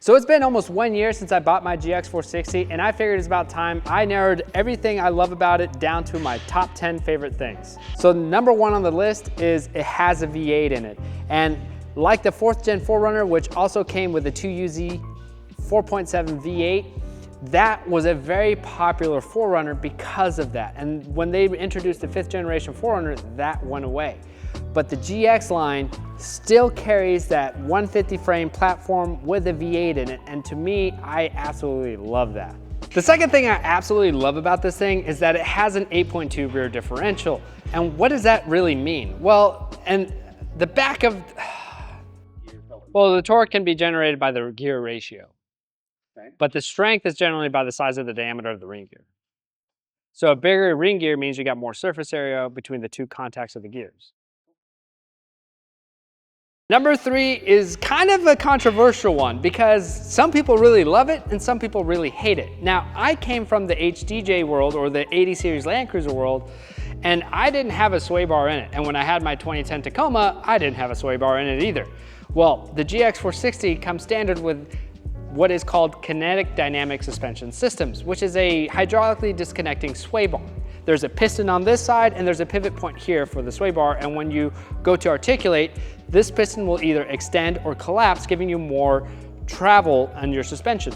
So it's been almost 1 year since I bought my GX460, and I figured it's about time I narrowed everything I love about it down to my top 10 favorite things. So number one on the list is it has a V8 in it. And like the 4th gen 4Runner, which also came with a 2UZ 4.7 V8, that was a very popular 4Runner because of that. And when they introduced the 5th generation 4Runner, that went away. But the GX line still carries that 150 frame platform with a V8 in it, and to me, I absolutely love that. The second thing I absolutely love about this thing is that it has an 8.2 rear differential. And what does that really mean? Well, and the back of, well, the torque can be generated by the gear ratio, but the strength is generally by the size of the diameter of the ring gear. So a bigger ring gear means you got more surface area between the two contacts of the gears. Number three is kind of a controversial one because some people really love it and some people really hate it. Now, I came from the HDJ world, or the 80 series Land Cruiser world, and I didn't have a sway bar in it. And when I had my 2010 Tacoma, I didn't have a sway bar in it either. Well, the GX460 comes standard with what is called kinetic dynamic suspension systems, which is a hydraulically disconnecting sway bar. There's a piston on this side and there's a pivot point here for the sway bar, and when you go to articulate, this piston will either extend or collapse, giving you more travel on your suspension.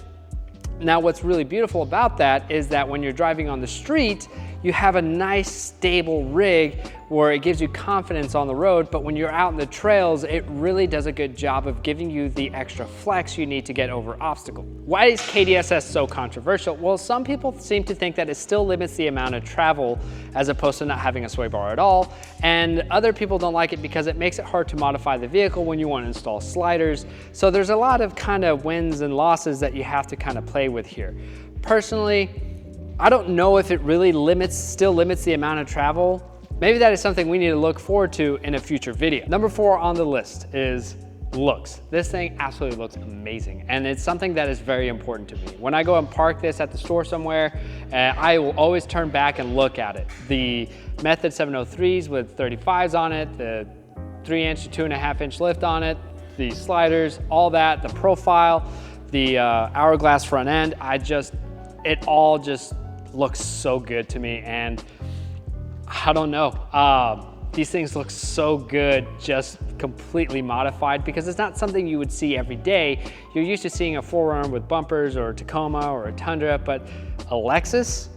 Now, what's really beautiful about that is that when you're driving on the street, you have a nice stable rig where it gives you confidence on the road, but when you're out in the trails, it really does a good job of giving you the extra flex you need to get over obstacles. Why is KDSS so controversial? Well, some people seem to think that it still limits the amount of travel as opposed to not having a sway bar at all, and other people don't like it because it makes it hard to modify the vehicle when you want to install sliders. So there's a lot of kind of wins and losses that you have to kind of play with here. Personally, I don't know if it really still limits the amount of travel. Maybe that is something we need to look forward to in a future video. Number 4 on the list is looks. This thing absolutely looks amazing, and it's something that is very important to me. When I go and park this at the store somewhere, I will always turn back and look at it. The Method 703s with 35s on it, the 3-inch to 2.5-inch lift on it, the sliders, all that, the profile, the hourglass front end, it all just looks so good to me, and I don't know. These things look so good, just completely modified, because it's not something you would see every day. You're used to seeing a 4Runner with bumpers or a Tacoma or a Tundra, but a Lexus,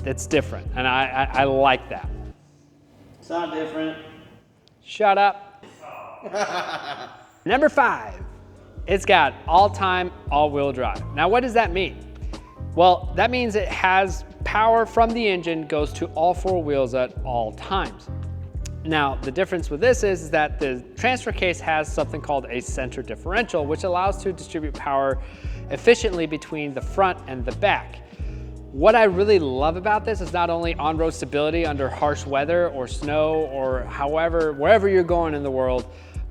that's different, and I like that. It's not different. Shut up. Number 5, it's got all-time all-wheel drive. Now, what does that mean? Well, that means it has power from the engine, goes to all 4 wheels at all times. Now, the difference with this is that the transfer case has something called a center differential, which allows to distribute power efficiently between the front and the back. What I really love about this is not only on-road stability under harsh weather or snow or wherever you're going in the world,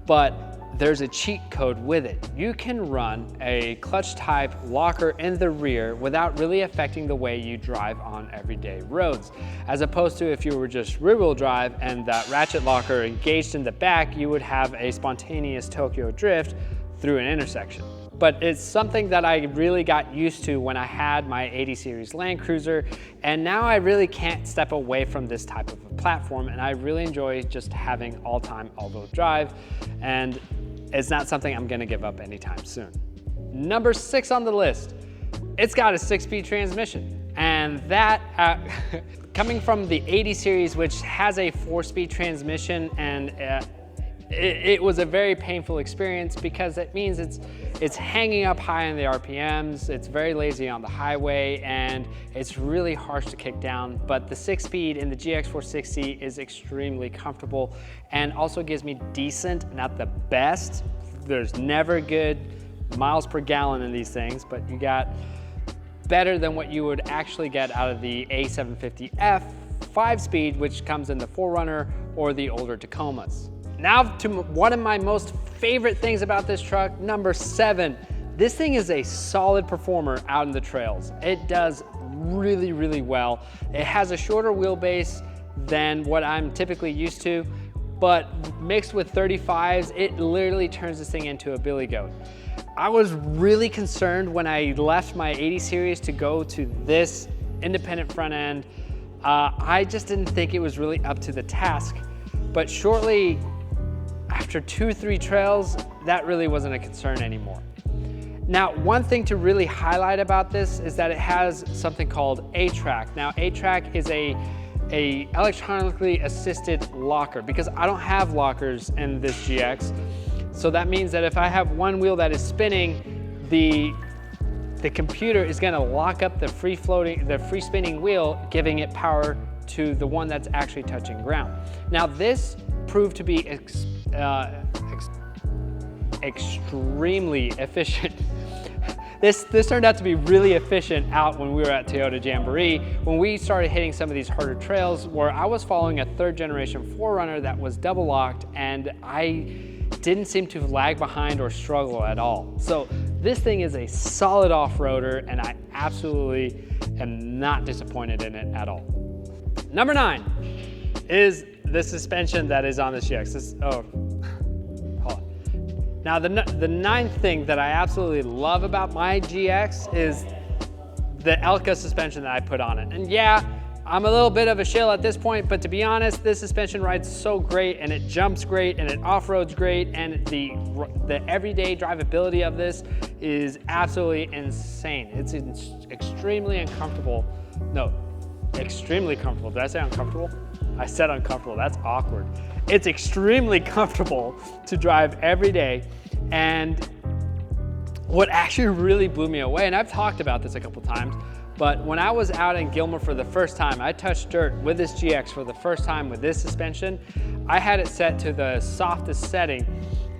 but there's a cheat code with it. You can run a clutch type locker in the rear without really affecting the way you drive on everyday roads. As opposed to if you were just rear wheel drive and that ratchet locker engaged in the back, you would have a spontaneous Tokyo drift through an intersection. But it's something that I really got used to when I had my 80 series Land Cruiser, and now I really can't step away from this type of a platform, and I really enjoy just having all-time all-wheel drive, and it's not something I'm gonna give up anytime soon. Number 6 on the list, it's got a 6-speed transmission, and that, coming from the 80 series, which has a 4-speed transmission, and it was a very painful experience because it means it's hanging up high in the RPMs, it's very lazy on the highway, and it's really harsh to kick down. But the 6-speed in the GX460 is extremely comfortable and also gives me decent, not the best, there's never good miles per gallon in these things, but you got better than what you would actually get out of the A750F 5-speed, which comes in the 4Runner or the older Tacomas. Now to one of my most favorite things about this truck, number 7. This thing is a solid performer out in the trails. It does really, really well. It has a shorter wheelbase than what I'm typically used to, but mixed with 35s, it literally turns this thing into a billy goat. I was really concerned when I left my 80 series to go to this independent front end. I just didn't think it was really up to the task, but shortly after 2-3 trails, that really wasn't a concern anymore. Now, one thing to really highlight about this is that it has something called A-Track. Now, A-Track is a electronically assisted locker, because I don't have lockers in this GX. So that means that if I have one wheel that is spinning, the computer is gonna lock up the free spinning wheel, giving it power to the one that's actually touching ground. Now, this proved to be extremely efficient. This turned out to be really efficient out when we were at Toyota Jamboree, when we started hitting some of these harder trails where I was following a 3rd generation 4Runner that was double locked, and I didn't seem to lag behind or struggle at all. So this thing is a solid off-roader, and I absolutely am not disappointed in it at all. Number 9 is the suspension that is on this GX. Hold on. Now the 9th thing that I absolutely love about my GX is the Elka suspension that I put on it. And yeah, I'm a little bit of a shill at this point, but to be honest, this suspension rides so great, and it jumps great, and it off-roads great, and the everyday drivability of this is absolutely insane. It's extremely uncomfortable. No, extremely comfortable. Did I say uncomfortable? I said uncomfortable, that's awkward. It's extremely comfortable to drive every day, and what actually really blew me away, and I've talked about this a couple times, but when I was out in Gilmer for the first time, I touched dirt with this GX for the first time with this suspension. I had it set to the softest setting,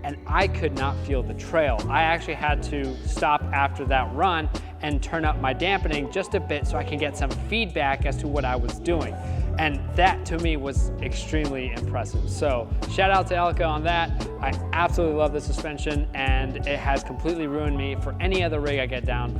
and I could not feel the trail. I actually had to stop after that run and turn up my dampening just a bit so I can get some feedback as to what I was doing. And that to me was extremely impressive. So shout out to Elka on that. I absolutely love the suspension, and it has completely ruined me for any other rig I get down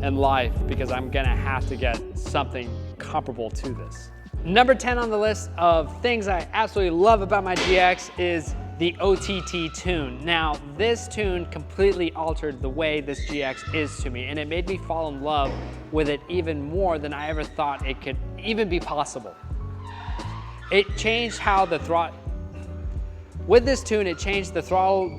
in life, because I'm gonna have to get something comparable to this. Number 10 on the list of things I absolutely love about my GX is the OTT tune. Now, this tune completely altered the way this GX is to me, and it made me fall in love with it even more than I ever thought it could even be possible. It changed how the throttle, with this tune, it changed the throttle,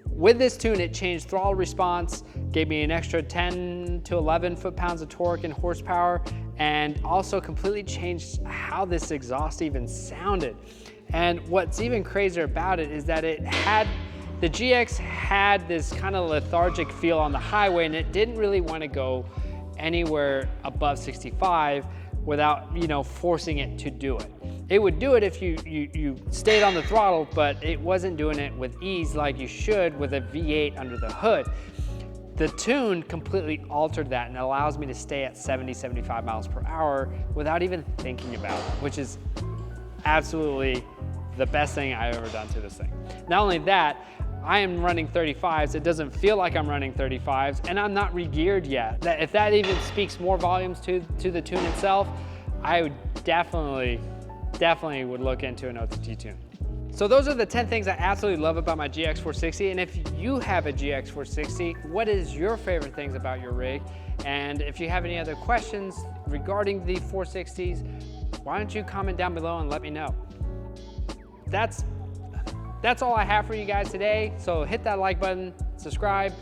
With this tune, it changed throttle response, gave me an extra 10 to 11 foot-pounds of torque and horsepower, and also completely changed how this exhaust even sounded. And what's even crazier about it is that the GX had this kind of lethargic feel on the highway, and it didn't really want to go anywhere above 65 without, forcing it to do it. It would do it if you stayed on the throttle, but it wasn't doing it with ease like you should with a V8 under the hood. The tune completely altered that and allows me to stay at 70, 75 miles per hour without even thinking about it, which is absolutely the best thing I've ever done to this thing. Not only that, I am running 35s. It doesn't feel like I'm running 35s, and I'm not re-geared yet. If that even speaks more volumes to the tune itself, I would definitely would look into an OTT tune. So those are the 10 things I absolutely love about my GX460. And if you have a GX460, what is your favorite things about your rig? And if you have any other questions regarding the 460s, why don't you comment down below and let me know. That's all I have for you guys today. So hit that like button, subscribe,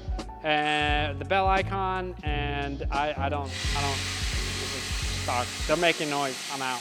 and the bell icon, and I don't, this is stock. They're making noise, I'm out.